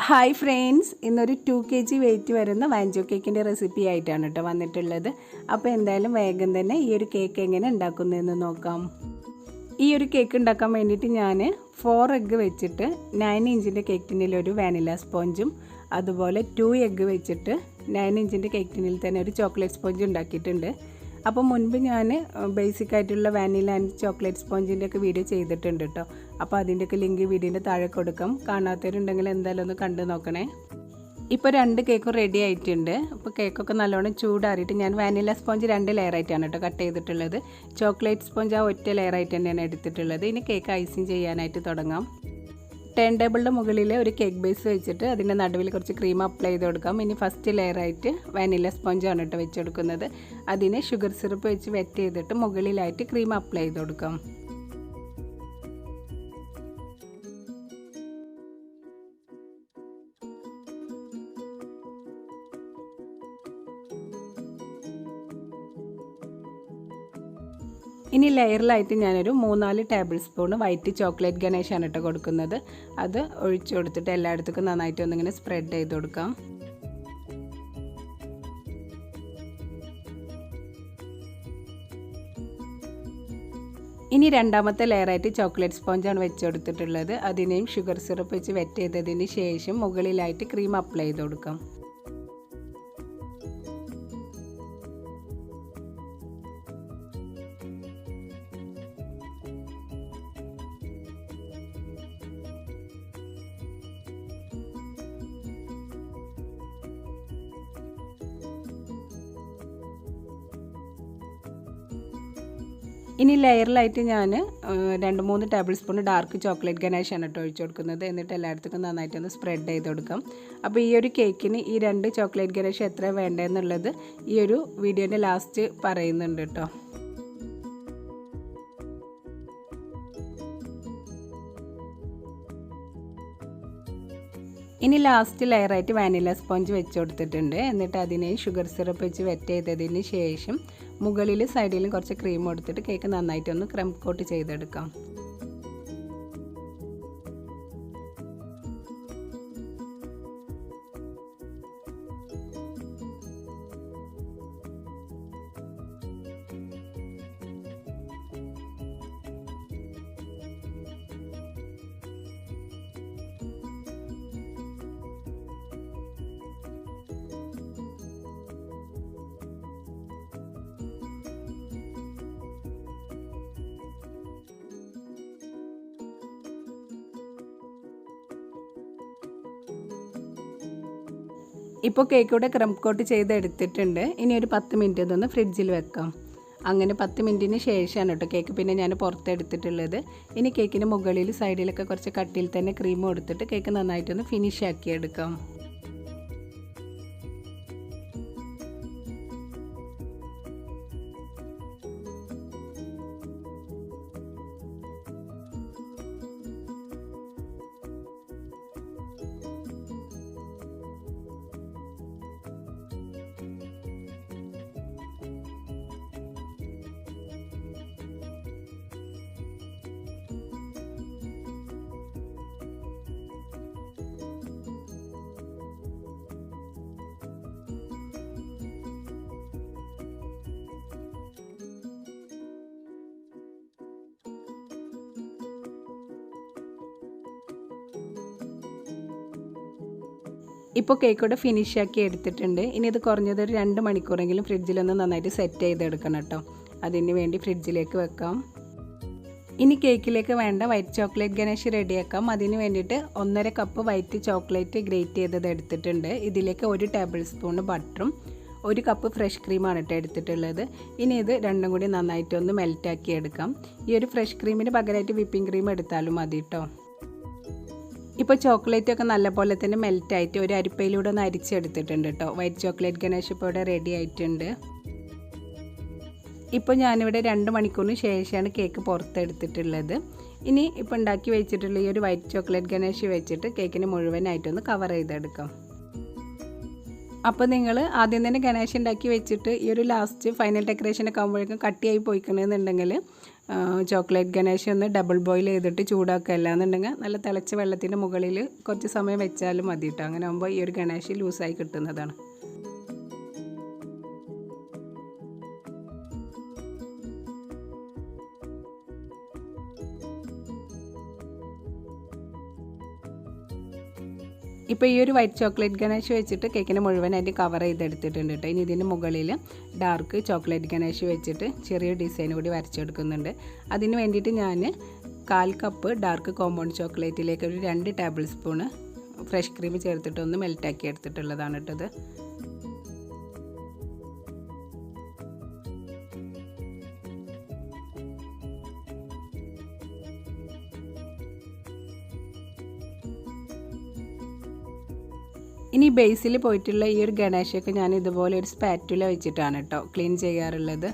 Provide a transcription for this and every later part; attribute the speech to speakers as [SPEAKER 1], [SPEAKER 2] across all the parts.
[SPEAKER 1] Hi friends, ഇന്നൊരു 2 kg wait വരുന്ന വാഞ്ചോ കേക്കിൻ്റെ റെസിപ്പി ആയിട്ടാണ് കേട്ടോ വന്നിട്ടുള്ളത്. അപ്പോൾ എന്തായാലും വേഗം തന്നെ ഈ ഒരു കേക്ക് എങ്ങനെ ഉണ്ടാക്കുന്നതെന്ന് നോക്കാം. ഈ ഒരു കേക്ക് ഉണ്ടാക്കാൻ വേണ്ടിയിട്ട് ഞാൻ 4 എഗ്ഗ് വെച്ചിട്ട് 9 ഇഞ്ചിൻ്റെ കേക്ക് ടിന്നിൽ ഒരു വാനില സ്പോഞ്ചും അതുപോലെ 2 എഗ്ഗ് വെച്ചിട്ട് 9 ഇഞ്ചിൻ്റെ കേക്ക് ടിന്നിൽ തന്നെ ഒരു ചോക്ലേറ്റ് സ്പോഞ്ച് ഉണ്ടാക്കിയിട്ടുണ്ട്. അപ്പോൾ മുൻപ് ഞാൻ ബേസിക് ആയിട്ടുള്ള വാനില ആൻഡ് ചോക്ലേറ്റ് സ്പോഞ്ചിൻ്റെ ഒക്കെ വീഡിയോ ചെയ്തിട്ടുണ്ട് കേട്ടോ. അപ്പോൾ അതിൻ്റെയൊക്കെ ലിങ്ക് വീഡിയോൻ്റെ താഴെ കൊടുക്കാം. കാണാത്തവരുണ്ടെങ്കിൽ എന്തായാലും ഒന്ന് കണ്ടു നോക്കണേ. ഇപ്പോൾ 2 കേക്കും റെഡി ആയിട്ടുണ്ട്. അപ്പോൾ കേക്കൊക്കെ നല്ലോണം ചൂടാറിയിട്ട് ഞാൻ വാനില സ്പോഞ്ച് 2 ലെയറായിട്ടാണ് കേട്ടോ കട്ട് ചെയ്തിട്ടുള്ളത്. ചോക്ലേറ്റ് സ്പോഞ്ച് ആ ഒറ്റ ലെയറായിട്ട് തന്നെയാണ് എടുത്തിട്ടുള്ളത്. ഇനി കേക്ക് ഐസിങ് ചെയ്യാനായിട്ട് തുടങ്ങാം. ടേൺ ടേബിളിൻ്റെ മുകളിൽ ഒരു കേക്ക് ബേസ് വെച്ചിട്ട് അതിൻ്റെ നടുവിൽ കുറച്ച് ക്രീം അപ്ലൈ ചെയ്ത് കൊടുക്കാം. ഇനി ഫസ്റ്റ് ലെയറായിട്ട് വാനില സ്പോഞ്ചാണ് കേട്ടോ വെച്ച് കൊടുക്കുന്നത്. അതിനെ ഷുഗർ സിറപ്പ് വെച്ച് വെറ്റ് ചെയ്തിട്ട് മുകളിലായിട്ട് ക്രീം അപ്ലൈ ചെയ്ത് കൊടുക്കാം. ഇനി ലെയറിലായിട്ട് ഞാനൊരു 3-4 ടേബിൾ സ്പൂൺ വൈറ്റ് ചോക്ലേറ്റ് ഗണേഷാണ് കേട്ടോ കൊടുക്കുന്നത്. അത് ഒഴിച്ചു കൊടുത്തിട്ട് എല്ലായിടത്തേക്കും നന്നായിട്ട് ഒന്നിങ്ങനെ സ്പ്രെഡ് ചെയ്ത് കൊടുക്കാം. ഇനി രണ്ടാമത്തെ ലെയറായിട്ട് ചോക്ലേറ്റ് സ്പോഞ്ചാണ് വെച്ച് കൊടുത്തിട്ടുള്ളത്. അതിനെയും ഷുഗർ സിറപ്പ് വെച്ച് വെറ്റ് ചെയ്തതിന് ശേഷം മുകളിലായിട്ട് ക്രീം അപ്ലൈ ചെയ്ത് കൊടുക്കാം. ഇനി ലെയറിലായിട്ട് ഞാൻ 2-3 ടേബിൾ സ്പൂൺ ഡാർക്ക് ചോക്ലേറ്റ് ഗണേഷാണ് കേട്ടോ ഒഴിച്ചു കൊടുക്കുന്നത്. എന്നിട്ട് എല്ലായിടത്തേക്കും നന്നായിട്ടൊന്ന് സ്പ്രെഡ് ചെയ്ത് കൊടുക്കാം. അപ്പോൾ ഈ ഒരു കേക്കിന് ഈ 2 ചോക്ലേറ്റ് ഗണേഷ് എത്ര വേണ്ടതെന്നുള്ളത് ഈ ഒരു വീഡിയോൻ്റെ ലാസ്റ്റ് പറയുന്നുണ്ട് കേട്ടോ. ഇനി ലാസ്റ്റ് ലെയറായിട്ട് വാനില സ്പോഞ്ച് വെച്ച് കൊടുത്തിട്ടുണ്ട്. എന്നിട്ട് അതിനെ ഷുഗർ സിറപ്പ് വെച്ച് വെറ്റ് ചെയ്തതിന് ശേഷം മുകളിൽ സൈഡിലും കുറച്ച് ക്രീം കൊടുത്തിട്ട് കേക്ക് നന്നായിട്ടൊന്ന് ക്രം കോട്ട് ചെയ്തെടുക്കാം. ഇപ്പോൾ കേക്ക് ഇവിടെ ക്രം കോട്ട് ചെയ്തെടുത്തിട്ടുണ്ട്. ഇനി ഒരു 10 മിനിറ്റ് ഇതൊന്ന് ഫ്രിഡ്ജിൽ വെക്കാം. അങ്ങനെ 10 മിനിറ്റിന് ശേഷമാണ് കേട്ടോ കേക്ക് പിന്നെ ഞാൻ പുറത്തെടുത്തിട്ടുള്ളത്. ഇനി കേക്കിന് മുകളിൽ സൈഡിലൊക്കെ കുറച്ച് കട്ടിയിൽ തന്നെ ക്രീം കൊടുത്തിട്ട് കേക്ക് നന്നായിട്ടൊന്ന് ഫിനിഷ് ആക്കി എടുക്കാം. ഇപ്പോൾ കേക്കോടെ ഫിനിഷാക്കി എടുത്തിട്ടുണ്ട്. ഇനി ഇത് കുറഞ്ഞത് ഒരു 2 മണിക്കൂറെങ്കിലും ഫ്രിഡ്ജിലൊന്ന് നന്നായിട്ട് സെറ്റ് ചെയ്തെടുക്കണം കേട്ടോ. അതിന് വേണ്ടി ഫ്രിഡ്ജിലേക്ക് വെക്കാം. ഇനി കേക്കിലേക്ക് വേണ്ട വൈറ്റ് ചോക്ലേറ്റ് ഗണേഷ് റെഡിയാക്കാം. അതിന് വേണ്ടിയിട്ട് 1.5 കപ്പ് വൈറ്റ് ചോക്ലേറ്റ് ഗ്രേറ്റ് ചെയ്തത് എടുത്തിട്ടുണ്ട്. ഇതിലേക്ക് 1 ടേബിൾ സ്പൂൺ ബട്ടറും 1 കപ്പ് ഫ്രഷ് ക്രീമാണ് കേട്ടോ എടുത്തിട്ടുള്ളത്. ഇനി ഇത് രണ്ടും കൂടി നന്നായിട്ടൊന്ന് മെൽറ്റാക്കി എടുക്കാം. ഈ ഒരു ഫ്രഷ് ക്രീമിന് പകരമായിട്ട് വിപ്പിംഗ് ക്രീം എടുത്താലും മതി കേട്ടോ. ഇപ്പോൾ ചോക്ലേറ്റൊക്കെ നല്ലപോലെ തന്നെ മെൽറ്റായിട്ട് ഒരു അരിപ്പയിലൂടെ ഒന്ന് അരിച്ചെടുത്തിട്ടുണ്ട് കേട്ടോ. വൈറ്റ് ചോക്ലേറ്റ് ഗണേഷ് ഇപ്പോൾ ഇവിടെ റെഡി ആയിട്ടുണ്ട്. ഇപ്പോൾ ഞാനിവിടെ 2 മണിക്കൂറിന് ശേഷമാണ് കേക്ക് പുറത്തെടുത്തിട്ടുള്ളത്. ഇനി ഇപ്പോൾ ഉണ്ടാക്കി വെച്ചിട്ടുള്ള ഈ ഒരു വൈറ്റ് ചോക്ലേറ്റ് ഗണേഷ് വെച്ചിട്ട് കേക്കിന് മുഴുവനായിട്ടൊന്ന് കവർ ചെയ്തെടുക്കാം. അപ്പോൾ നിങ്ങൾ ആദ്യം തന്നെ ഗണേശ ഉണ്ടാക്കി വെച്ചിട്ട് ഈ ഒരു ലാസ്റ്റ് ഫൈനൽ ഡെക്കറേഷനൊക്കെ ആകുമ്പോഴേക്കും കട്ടിയായി പോയിക്കണമെന്നുണ്ടെങ്കിൽ ചോക്ലേറ്റ് ഗണേഷ് ഒന്ന് ഡബിൾ ബോയിൽ ചെയ്തിട്ട് ചൂടാക്കുക. അല്ലാന്നുണ്ടെങ്കിൽ നല്ല തിളച്ച വെള്ളത്തിൻ്റെ മുകളിൽ കുറച്ച് സമയം വെച്ചാലും മതി കേട്ടോ. അങ്ങനെ ആകുമ്പോൾ ഈ ഒരു ഗണേഷ് ലൂസായി കിട്ടുന്നതാണ്. ഇപ്പോൾ ഈ ഒരു വൈറ്റ് ചോക്ലേറ്റ് ഗണേഷ് വെച്ചിട്ട് കേക്കിനെ മുഴുവനായിട്ട് കവർ ചെയ്തെടുത്തിട്ടുണ്ട് കേട്ടോ. ഇനി ഇതിന് മുകളിൽ ഡാർക്ക് ചോക്ലേറ്റ് ഗണേഷ് വെച്ചിട്ട് ചെറിയ ഡിസൈൻ കൂടി വരച്ചെടുക്കുന്നുണ്ട്. അതിന് വേണ്ടിയിട്ട് ഞാൻ 1/4 കപ്പ് ഡാർക്ക് കോമ്പൗണ്ട് ചോക്ലേറ്റിലേക്ക് ഒരു 2 ടേബിൾ സ്പൂണ് ഫ്രഷ് ക്രീം ചേർത്തിട്ട് ഒന്ന് മെൽറ്റാക്കി എടുത്തിട്ടുള്ളതാണ് കേട്ടത്. ഇനി ബേസിൽ പോയിട്ടുള്ള ഈ ഒരു ഗണേശൊക്കെ ഞാൻ ഇതുപോലെ ഒരു സ്പാറ്റുല വെച്ചിട്ടാണ് കേട്ടോ ക്ലീൻ ചെയ്യാറുള്ളത്.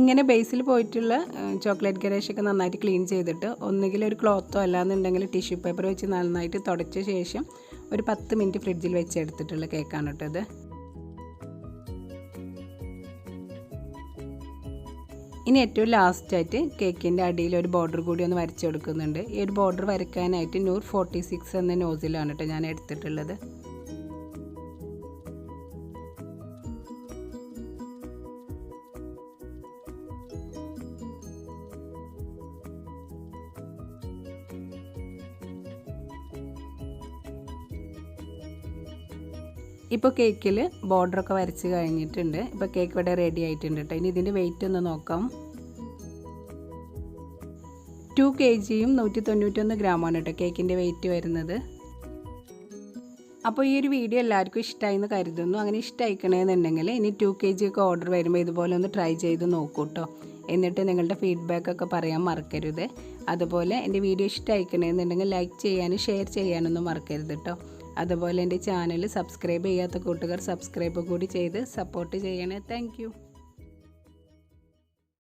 [SPEAKER 1] ഇങ്ങനെ ബേസിൽ പോയിട്ടുള്ള ചോക്ലേറ്റ് ഗണേശൊക്കെ നന്നായിട്ട് ക്ലീൻ ചെയ്തിട്ട് ഒന്നുകിൽ ഒരു ക്ലോത്തോ അല്ലാന്നുണ്ടെങ്കിൽ ടിഷ്യൂ പേപ്പർ വെച്ച് നന്നായിട്ട് തുടച്ച ശേഷം ഒരു 10 മിനിറ്റ് ഫ്രിഡ്ജിൽ വെച്ച് എടുത്തിട്ടുള്ള കേക്കാണ് കേട്ടത്. ഇനി ഏറ്റവും ലാസ്റ്റായിട്ട് കേക്കിൻ്റെ അടിയിൽ ഒരു ബോർഡർ കൂടി ഒന്ന് വരച്ചെടുക്കുന്നുണ്ട്. ഈ ഒരു ബോർഡർ വരയ്ക്കാനായിട്ട് 146 എന്ന നോസിലാണ് കേട്ടോ ഞാൻ എടുത്തിട്ടുള്ളത്. ഇപ്പോൾ കേക്കിൽ ബോർഡറൊക്കെ വരച്ച് കഴിഞ്ഞിട്ടുണ്ട്. ഇപ്പോൾ കേക്ക് ഇവിടെ റെഡി ആയിട്ടുണ്ട് കേട്ടോ. ഇനി ഇതിൻ്റെ വെയിറ്റ് ഒന്ന് നോക്കാം. 2 kgയും 191 ഗ്രാമാണ് കേട്ടോ കേക്കിൻ്റെ വെയിറ്റ് വരുന്നത്. അപ്പോൾ ഈ ഒരു വീഡിയോ എല്ലാവർക്കും ഇഷ്ടമായി എന്ന് കരുതുന്നു. അങ്ങനെ ഇഷ്ടമായിക്കണമെന്നുണ്ടെങ്കിൽ ഇനി 2 kg ഒക്കെ ഓർഡർ വരുമ്പോൾ ഇതുപോലെ ഒന്ന് ട്രൈ ചെയ്ത് നോക്കൂ കേട്ടോ. എന്നിട്ട് നിങ്ങളുടെ ഫീഡ്ബാക്കൊക്കെ പറയാൻ മറക്കരുത്. അതുപോലെ എൻ്റെ വീഡിയോ ഇഷ്ടമായിക്കണമെന്നുണ്ടെങ്കിൽ ലൈക്ക് ചെയ്യാനും ഷെയർ ചെയ്യാനൊന്നും മറക്കരുത് കേട്ടോ. അതുപോലെ എൻ്റെ ചാനൽ സബ്സ്ക്രൈബ് ചെയ്യാത്ത കൂട്ടുകാർ സബ്സ്ക്രൈബ് കൂടി ചെയ്ത് സപ്പോർട്ട് ചെയ്യണേ. താങ്ക്